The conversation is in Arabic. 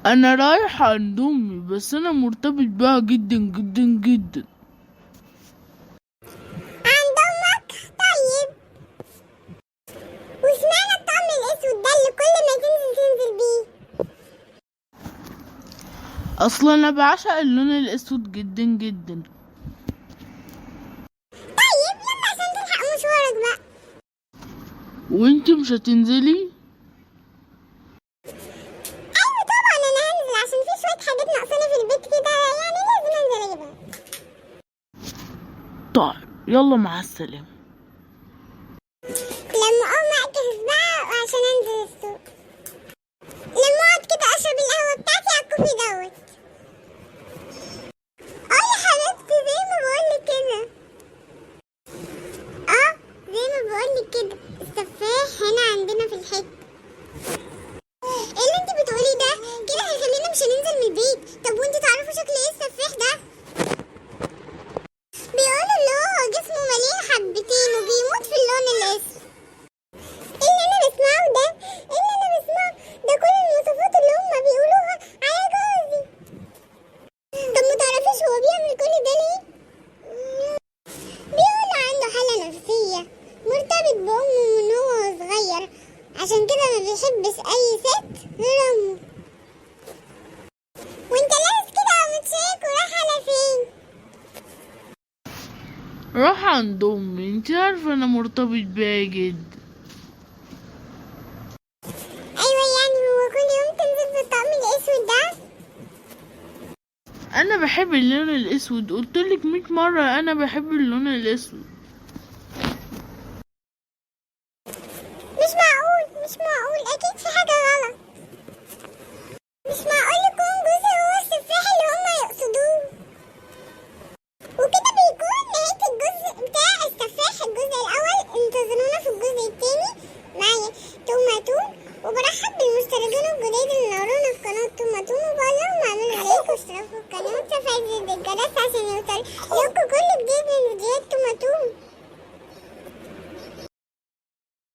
انا رايح عند امي، بس انا مرتبط بها جدا جدا جدا. عند امك؟ طيب، واشمعنى الطقم الاسود ده اللي كل ما تنزل بيه؟ اصلا انا بعشق اللون الاسود جدا جدا. طيب يلا عشان تلحق مشوارك بقى. وانتي مش هتنزلي؟ ايوه طبعا انا هنزل عشان في شويه حاجات ناقصاني في البيت كده، يعني لازم انزل اجيبها. طيب يلا مع السلامة. لما اقوم اجهز بقى عشان انزل السوق، لما اقعد كده اشرب القهوه بتاعتي على الكوفي دوت. اه يا حبيبتي زي ما بقولك كده. اه زي ما بقولك كده، السفاح هنا عندنا في الحته. ايه اللي انت بتقوليه ده؟ كده هيخلينا مش هننزل من البيت. طب وانت تعرفوا شكل ايه السفاح ده؟ بيقولوا اللي هو جسمه مليان حبتين وبيموت في اللون الاسود. ايه اللي انا بسمعه ده؟ ايه اللي انا بسمعه ده؟ كل المواصفات اللي هم بيقولوها على جوزي. طب ما تعرفيش هو بيعمل كل ده ليه؟ بيقول عنده حالة نفسية، مرتبط بأمه من هو صغير، عشان كده ما بيحبش أي ست غير أمه. وانت لابس كده ومتشيك ورايح على فين؟ راح عند امي، انتي عارفة انا مرتبط بيها جدا. أيوة يعني هو كل يوم تنزل بالطقم الأسود ده؟ انا بحب اللون الاسود، قلتلك 100 مرة انا بحب اللون الاسود. مش معقول مش معقول، أكيد في حاجة غلط. مش معقول يكون جوزي هو السفاح اللي هما يقصدوه، وكده بيكون نهاية الجزء بتاع السفاح. الجزء الأول انتظرونا في الجزء التاني. معايا توماتون، وبرحب بالمشتركين الجداد اللي نورونا في قناة توماتون، وبقول لهم اعملوا لايك واشتركوا في القناة وتفعيل زر الجرس عشان يوصل لكم كل جديد من فيديوهات توماتون.